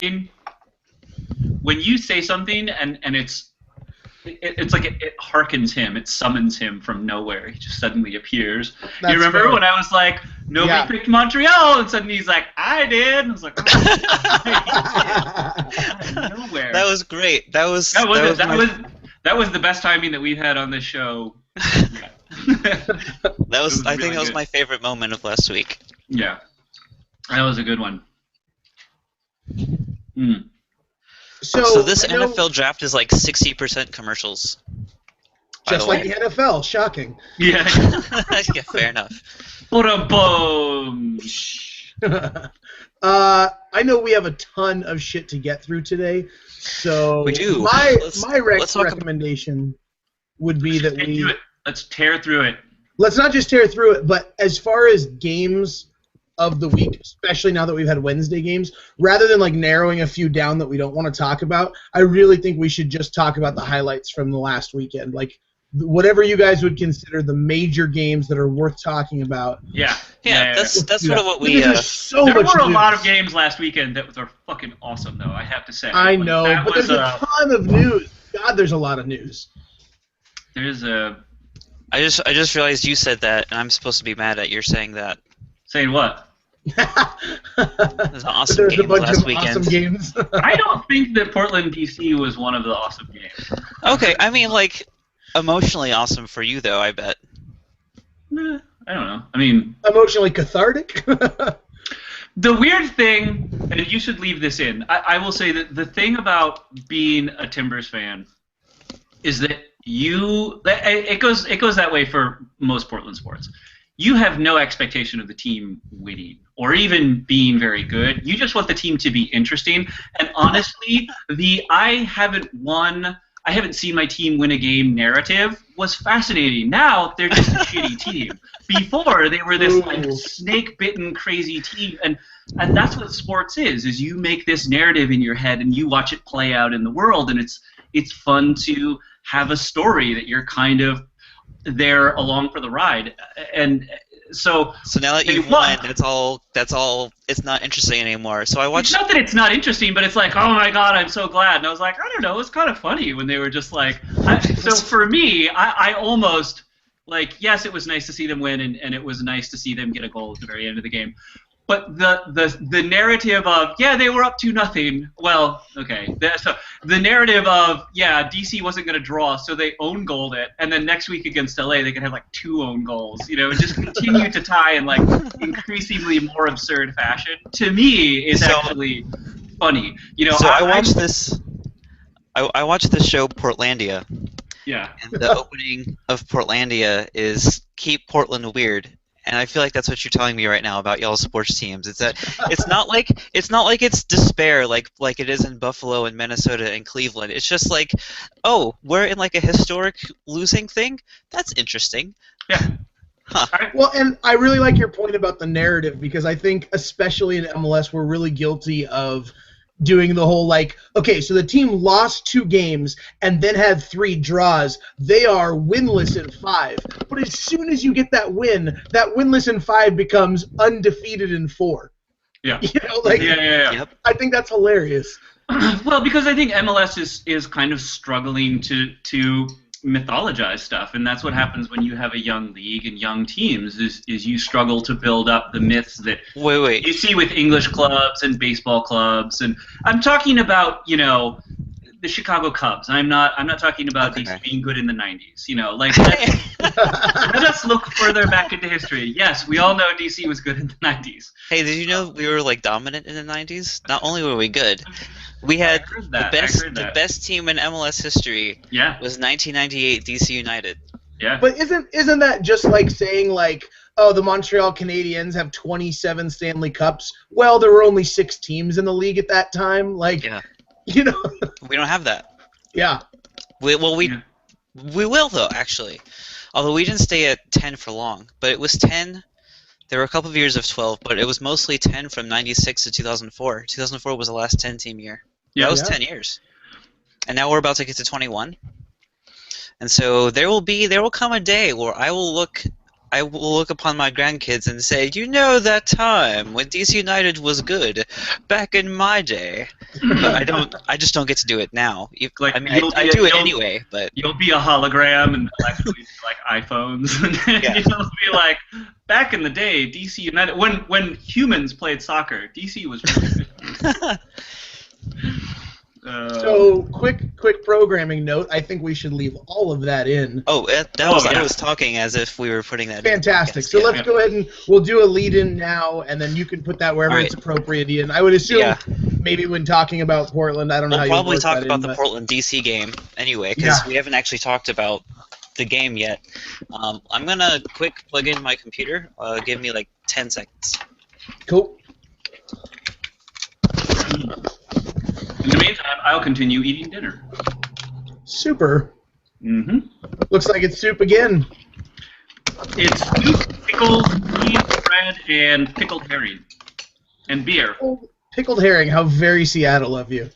when you say something and it's like it harkens him, it summons him from nowhere. He just suddenly appears. That's you remember fair. when I was like, nobody picked Montreal, and suddenly he's like, I did. And I was like, oh, out of nowhere. That was great. That was the best timing that we've had on this show. Yeah. I think that was my favorite moment of last week. Yeah, that was a good one. Mm. So this NFL draft is like 60% commercials. Just like the NFL. Shocking. Yeah. Yeah, fair enough. Boom. I know we have a ton of shit to get through today, so we do. My recommendation would be that Let's tear through it. Let's not just tear through it, but as far as games of the week, especially now that we've had Wednesday games, rather than like narrowing a few down that we don't want to talk about, I really think we should just talk about the highlights from the last weekend. Like whatever you guys would consider the major games that are worth talking about. Yeah. That's sort of what we. There were a lot of games last weekend that were fucking awesome, though. I have to say. I know, but there's a ton of news. God, there's a lot of news. There's a. I just realized you said that, and I'm supposed to be mad at you're saying that. Saying what? There's awesome games last weekend. Awesome games. I don't think that Portland, DC was one of the awesome games. Okay, I mean, like, emotionally awesome for you, though, I bet. I don't know. I mean... Emotionally cathartic? The weird thing, and you should leave this in, I will say that the thing about being a Timbers fan is that it goes that way for most Portland sports. You have no expectation of the team winning or even being very good. You just want the team to be interesting. And honestly, I haven't seen my team win a game narrative was fascinating. Now they're just a shitty team. Before they were this like snake-bitten crazy team, and that's what sports is you make this narrative in your head and you watch it play out in the world, and it's fun to have a story that you're kind of there along for the ride, and so now that you've won, that's all. It's not interesting anymore. So I watched. It's not that it's not interesting, but it's like, oh my god, I'm so glad. And I was like, I don't know, it's kind of funny when they were just like. So for me, I almost like, yes, it was nice to see them win, and it was nice to see them get a goal at the very end of the game. But the narrative of, yeah, they were up 2-0. Well, okay. So the narrative of, yeah, DC wasn't going to draw, so they own goaled it, and then next week against LA they could have like 2 own goals. You know, and just continue to tie in like increasingly more absurd fashion. To me, is actually funny. You know, so I watched this. I watched this show Portlandia. Yeah. And the opening of Portlandia is "Keep Portland Weird." And I feel like that's what you're telling me right now about y'all's sports teams. It's that it's not like it's despair like it is in Buffalo and Minnesota and Cleveland. It's just like, oh, we're in like a historic losing thing? That's interesting. Yeah. Huh. Well, and I really like your point about the narrative, because I think especially in MLS we're really guilty of doing the whole like, okay, so the team lost 2 games and then had 3 draws. They are winless in 5. But as soon as you get that winless in 5 becomes undefeated in 4. Yeah. You know, like, yeah. Yep. I think that's hilarious. Well, because I think MLS is kind of struggling to mythologize stuff, and that's what happens when you have a young league and young teams is you struggle to build up the myths that Wait. you see with English clubs and baseball clubs. And I'm talking about, you know, the Chicago Cubs. I'm not talking about DC being good in the 90s. You know, like let us look further back into history. Yes, we all know DC was good in the 90s. Hey, did you know we were like dominant in the 90s? Not only were we good, we had the best team in MLS history. Yeah. Was 1998 DC United. Yeah. But isn't that just like saying like, oh, the Montreal Canadiens have 27 Stanley Cups? Well, there were only 6 teams in the league at that time. Like, yeah. You know. We don't have that. Yeah. We will though, actually. Although we didn't stay at 10 for long, but it was 10. There were a couple of years of 12, but it was mostly 10 from 96 to 2004. 2004 was the last 10-team year. Yeah. That was 10 years. And now we're about to get to 21. And so there will come a day where I will look upon my grandkids and say, you know that time when DC United was good back in my day. But I just don't get to do it now. Like, I mean, I do it anyway, but you'll be a hologram and they'll actually be like iPhones. And then Yeah. you'll be like, back in the day, DC United, when humans played soccer, DC was really good. So, quick programming note. I think we should leave all of that in. oh, I was talking as if we were putting that. Fantastic. In So let's go ahead and we'll do a lead-in now, and then you can put that wherever All it's right. appropriate, Ian. I would assume Yeah. maybe when talking about Portland, I don't know We'll how you probably work talk that about in, the but- Portland DC game anyway, because Yeah. we haven't actually talked about the game yet. I'm gonna quick plug in my computer. Give me like 10 seconds. Cool. In the meantime, I'll continue eating dinner. Super. Mm-hmm. Looks like it's soup again. It's soup, pickles, cheese, bread, and pickled herring. And beer. Oh, pickled herring. How very Seattle of you.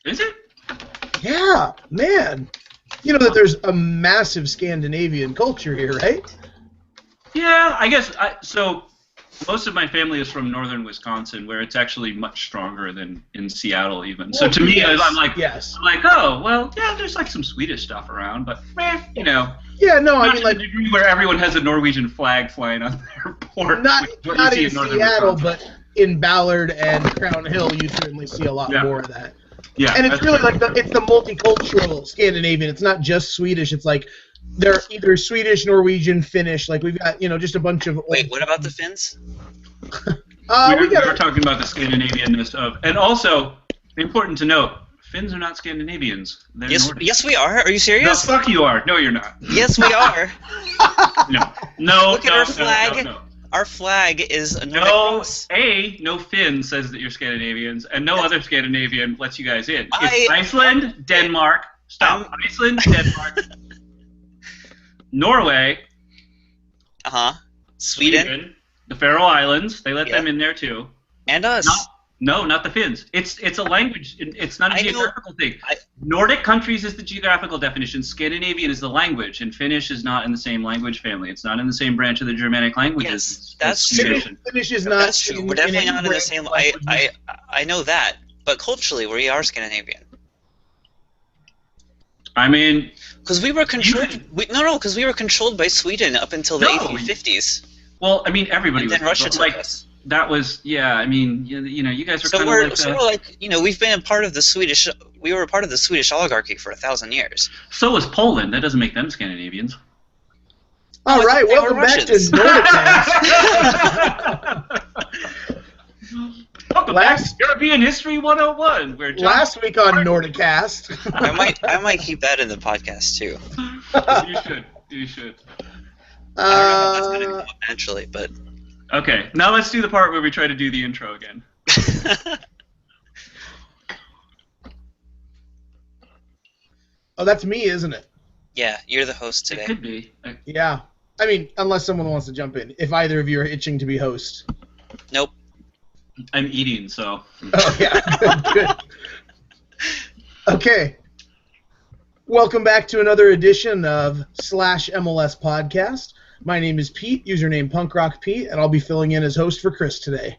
Is it? Yeah, man. You know that there's a massive Scandinavian culture here, right? Yeah, I guess. So most of my family is from northern Wisconsin, where it's actually much stronger than in Seattle, even. So to me, yes, I'm like, yes. oh, well, yeah, there's like some Swedish stuff around, but you know, Yeah, no, I not mean to like the degree where everyone has a Norwegian flag flying on their port. not which is what not you see in northern Seattle, Wisconsin. but in Ballard and Crown Hill, you certainly see a lot Yeah. more of that. Yeah, And it's that's really true. like it's the multicultural Scandinavian. It's not just Swedish. It's like they're either Swedish, Norwegian, Finnish. Like we've got just a bunch of. Wait, what about the Finns? we We're got talking about the Scandinavianness of, and also important to note, Finns are not Scandinavians. They're Nordic. Yes, we are. Are you The serious? fuck you are. No, you're not. Yes, we are. No. Look at our flag. No. Our flag is a Nordic No, cross. no Finn says that you're Scandinavians, and no other Scandinavian lets you guys in. I- It's Iceland, Denmark. Stop. Iceland, Denmark, Norway, Sweden, the Faroe Islands. They let Yeah. them in there too. and us. Not the Finns. It's a language. It's not a I know- geographical thing. Nordic countries is the geographical definition. Scandinavian is the language, and Finnish is not in the same language family. It's not in the same branch of the Germanic languages. Yes, that's It's true. Swedish. Finnish is not. That's true. in- We're definitely in not in the same. languages. I know that, but culturally, we are Scandinavian. I mean, Because we were controlled. can- Because we were controlled by Sweden up until the No, 1850s, well, I mean, everybody and was then Russia took like us. that was I mean, you know, you guys are So kind we're of like sort of like we've been a part of the Swedish. We were a part of the Swedish oligarchy for 1,000 years. so is Poland. That doesn't make them Scandinavians. All I right, thought they welcome were back to Russians. Nordicast. Welcome back to European History 101, where John, Last week on Nordicast. I might keep that in the podcast too. you should. I don't know how that's gonna come up naturally, but Okay, now let's do the part where we try to do the intro again. Oh, that's me, isn't it? yeah, you're the host It today. could be. Yeah. I mean, unless someone wants to jump in. If either of you are itching to be host. Nope. I'm eating, so. Oh, yeah. Good. Okay. Welcome back to another edition of /MLS Podcast. My name is Pete, username PunkRockPete, and I'll be filling in as host for Chris today.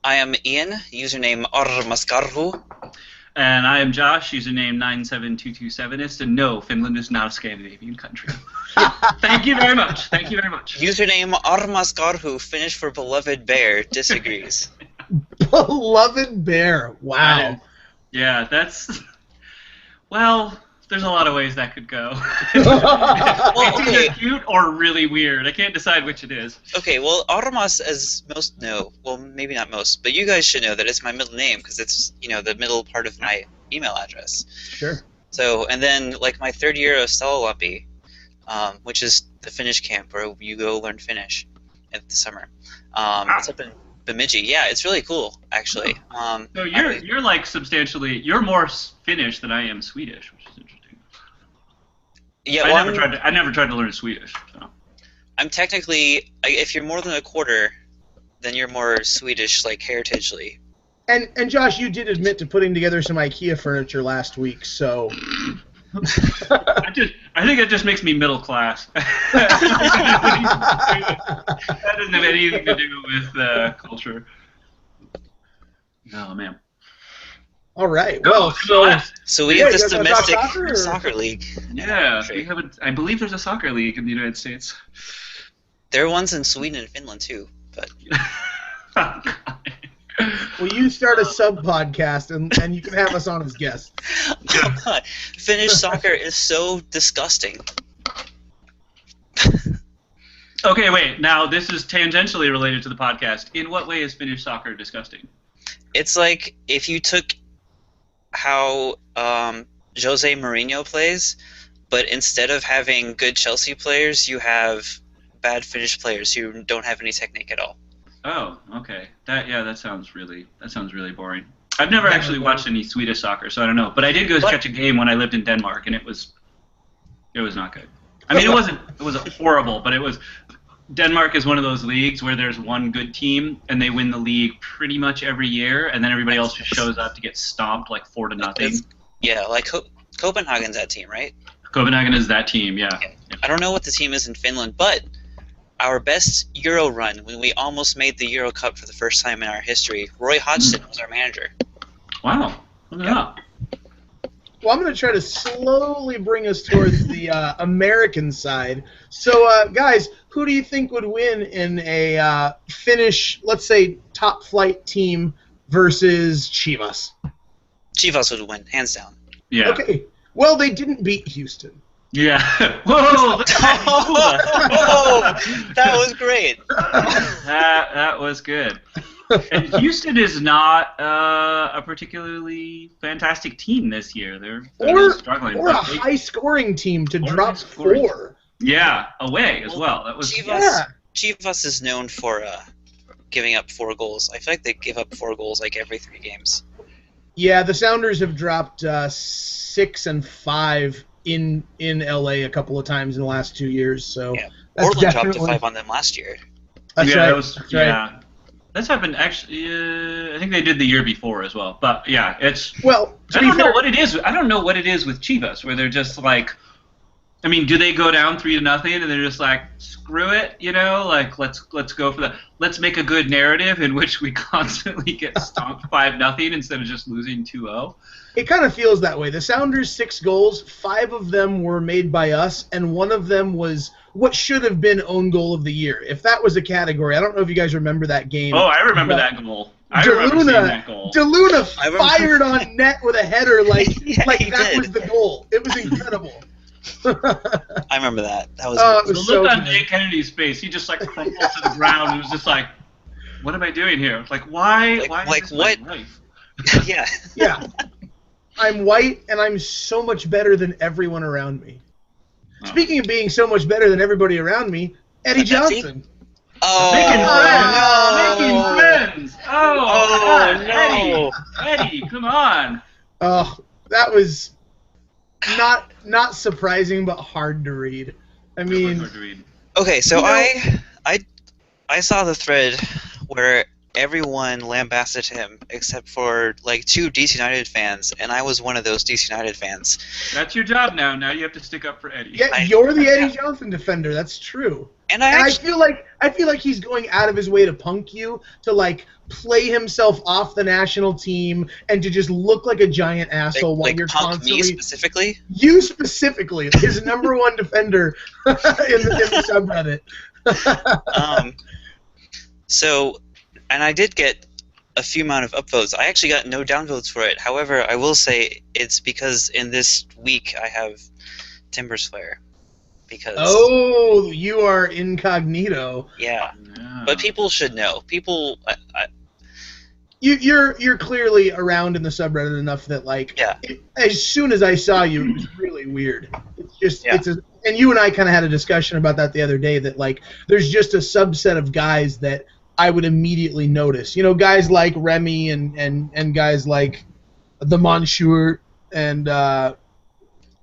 I am Ian, username Armaskarhu. And I am Josh, username 97227ist, and no, Finland is not a Scandinavian country. Thank you very much. Thank you very much. Username Armaskarhu, Finnish for beloved bear, disagrees. Beloved bear. Wow. Yeah, that's. Well, there's a lot of ways that could go. Well, It's okay. either cute or really weird. I can't decide which it is. Okay, well, Armas, as most know, well, maybe not most, but you guys should know that it's my middle name because it's, the middle part of my email address. Sure. So, and then, like, my third year of Salalampi, which is the Finnish camp where you go learn Finnish in the summer. It's up in Bemidji. Yeah, it's really cool, actually. So you're like substantially you're more Finnish than I am Swedish, which is interesting. Yeah, I well, never tried to learn Swedish. So. I'm technically, if you're more than a quarter, then you're more Swedish, like, heritagely. And Josh, you did admit to putting together some IKEA furniture last week, so I think it just makes me middle class. That doesn't have anything to do with culture. Oh man. All right. Go, Well, so MLS. So we Yeah, have you this guys wanna talk domestic soccer, or- league. Yeah, Sure. we haven't. I believe there's a soccer league in the United States. There are ones in Sweden and Finland too, but well, you start a sub podcast, and you can have us on as guests. oh god, Finnish soccer is so disgusting. Okay, wait. Now this is tangentially related to the podcast. In what way is Finnish soccer disgusting? It's like if you took how Jose Mourinho plays, but instead of having good Chelsea players, you have bad Finnish players who don't have any technique at all. Oh, okay. That sounds really boring. I've never actually watched any Swedish soccer, so I don't know. But I did go catch a game when I lived in Denmark, and it was not good. I mean, it wasn't horrible, but it was. Denmark is one of those leagues where there's one good team, and they win the league pretty much every year, and then everybody else just shows up to get stomped like 4-0. Yeah, like Copenhagen's that team, right? Copenhagen is that team, yeah. I don't know what the team is in Finland, but our best Euro run, when we almost made the Euro Cup for the first time in our history, Roy Hodgson was our manager. Wow. Look at that. Well, I'm going to try to slowly bring us towards the American side. So, guys, who do you think would win in a Finnish, let's say, top-flight team versus Chivas? Chivas would win, hands down. Yeah. Okay. Well, they didn't beat Houston. Yeah. Whoa! Look at that. Oh, that was great. That was good. And Houston is not a particularly fantastic team this year. They're really struggling. Or a high-scoring team to drop high-scoring. 4. Yeah, away as well. That was Chivas is known for giving up 4 goals. I feel like they give up 4 goals like every 3 games. Yeah, the Sounders have dropped 6 and 5 in LA a couple of times in the last 2 years. So yeah. that's Portland dropped definitely... a 5 on them last year. That's yeah, right. that's right. That's happened actually. I think they did the year before as well. But yeah, it's. Well, I don't know what it is. I don't know what it is with Chivas, where they're just like. I mean, do they go down 3-0 and they're just like, screw it, you know? Like, let's go for that. Let's make a good narrative in which we constantly get stomped 5-0 instead of just losing 2-0. It kind of feels that way. The Sounders' 6 goals, 5 of them were made by us, and 1 of them was what should have been own goal of the year. If that was a category, I don't know if you guys remember that game. Oh, I remember that goal. I remember seeing that goal. DeLuna fired on net with a header like that was the goal. It was incredible. I remember that. That was. The look on Jake Kennedy's face, he just like crumpled to the ground and was just like, "What am I doing here? Like, why? Like is this what? my life?" Yeah. Yeah. I'm white and I'm so much better than everyone around me. Oh. Speaking of being so much better than everybody around me, Eddie Johnson. Oh, making friends. Oh God, no. Eddie, come on. Oh, that was not surprising, but hard to read. I mean, okay, so I saw the thread where everyone lambasted him except for like 2 DC United fans, and I was one of those DC United fans. That's your job now. Now you have to stick up for Eddie. Yeah, you're the Eddie Johnson defender. That's true. And I feel like he's going out of his way to punk you, to like play himself off the national team and to just look like a giant asshole while you're punk constantly. Me specifically? You specifically, his number 1 defender in the subreddit. So, and I did get a few amount of upvotes. I actually got no downvotes for it. However, I will say it's because in this week I have Timbers Flare. Because you are incognito. Yeah. But people should know. People, you're clearly around in the subreddit enough that like, as soon as I saw you, it was really weird. It's just and you and I kind of had a discussion about that the other day. That like, there's just a subset of guys that I would immediately notice. You know, guys like Remy and guys like the Monsieur and I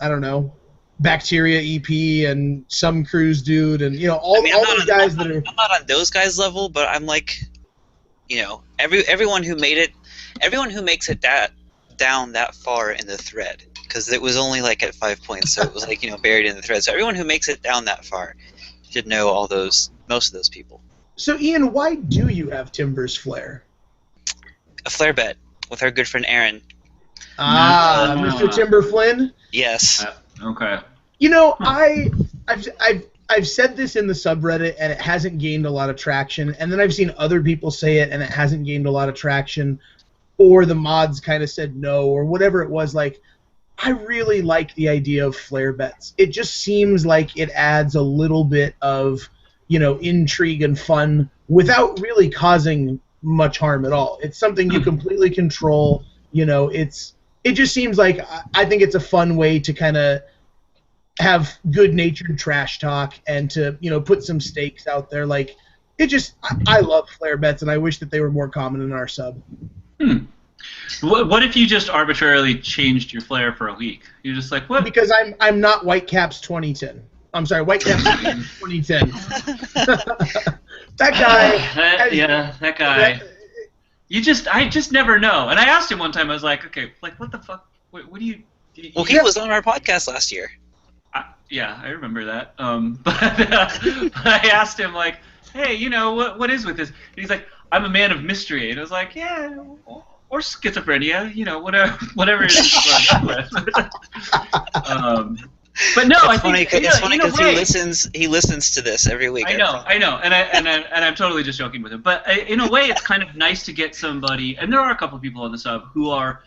don't know. Bacteria EP and some cruise dude and all those guys that are. I'm not on those guys' level, but I'm like, everyone who makes it down that far in the thread, because it was only like at 5 points, so it was like buried in the thread. So everyone who makes it down that far should know most of those people. So Ian, why do you have Timbers Flare? a flare bet with our good friend Aaron. Mr. Timber Flynn. Yes. Okay. You know, I've said this in the subreddit and it hasn't gained a lot of traction, and then I've seen other people say it and it hasn't gained a lot of traction, or the mods kind of said no, or whatever it was. Like, I really like the idea of flare bets. It just seems like it adds a little bit of, intrigue and fun without really causing much harm at all. It's something you completely control. It just seems like I think it's a fun way to kind of have good-natured trash talk and to put some stakes out there. Like, I love flare bets, and I wish that they were more common in our sub. What if you just arbitrarily changed your flare for a week? You're just like, what? Because I'm not Whitecaps 2010. I'm sorry, Whitecaps 2010. That guy. That guy. I just never know. And I asked him one time. I was like, okay, like what the fuck? What do you? Well, he was on our podcast last year. I remember that. But I asked him like, hey, what is with this? And he's like, I'm a man of mystery. And I was like, yeah, or schizophrenia, whatever it is. But no, it's funny because he listens to this every week. I know, and I'm totally just joking with him. But in a way, it's kind of nice to get somebody, and there are a couple of people on the sub who are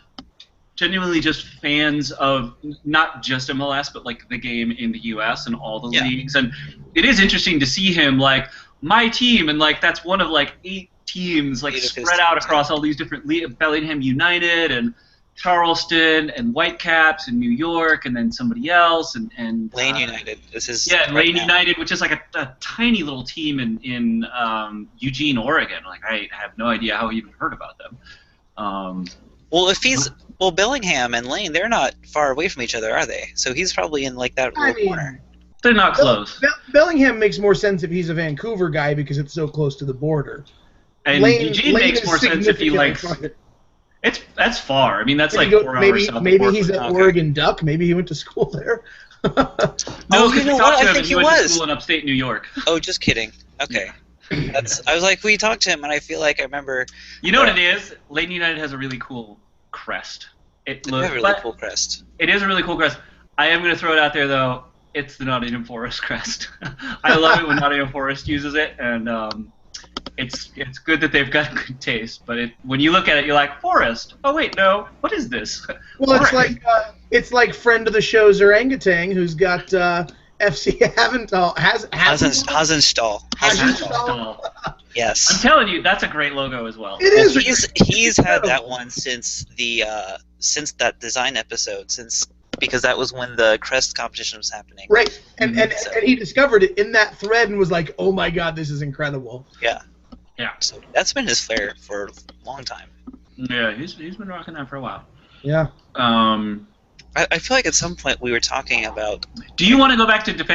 genuinely just fans of not just MLS, but like the game in the U.S. and all the leagues. And it is interesting to see him like my team, and like that's one of like 8 teams like spread out across all these different Bellingham United and Charleston and Whitecaps and New York, and then somebody else and Lane United. This is Lane United, which is like a tiny little team in Eugene, Oregon. Like I have no idea how he even heard about them. Well, Bellingham and Lane, they're not far away from each other, are they? So he's probably in like that little corner. They're not close. Bellingham makes more sense if he's a Vancouver guy because it's so close to the border. And Eugene makes more sense if he likes. That's far. I mean, that's like 4 hours south. Maybe he's an Oregon Duck. Maybe he went to school there. No, because we talked to him and he went to school in upstate New York. Oh, just kidding. Okay. I was like, we talked to him, and I feel like I remember. You know what it is? Lane United has a really cool crest. It looks really cool crest. It is a really cool crest. I am going to throw it out there, though. It's the Nottingham Forest crest. I love it when Nottingham Forest uses it, and it's good that they've got good taste. But when you look at it, you're like, Forest? Oh, wait, no. What is this? Well, it's like friend of the show Orangutan, who's got FC Hasenstall. Yes. I'm telling you, that's a great logo as well. It is. He's had that one since that design episode, because that was when the crest competition was happening. Right, and he discovered it in that thread and was like, "Oh my God, this is incredible." Yeah. Yeah. So that's been his flair for a long time. Yeah, he's been rocking that for a while. Yeah. I feel like at some point we were talking about. Do you want to go back to defend?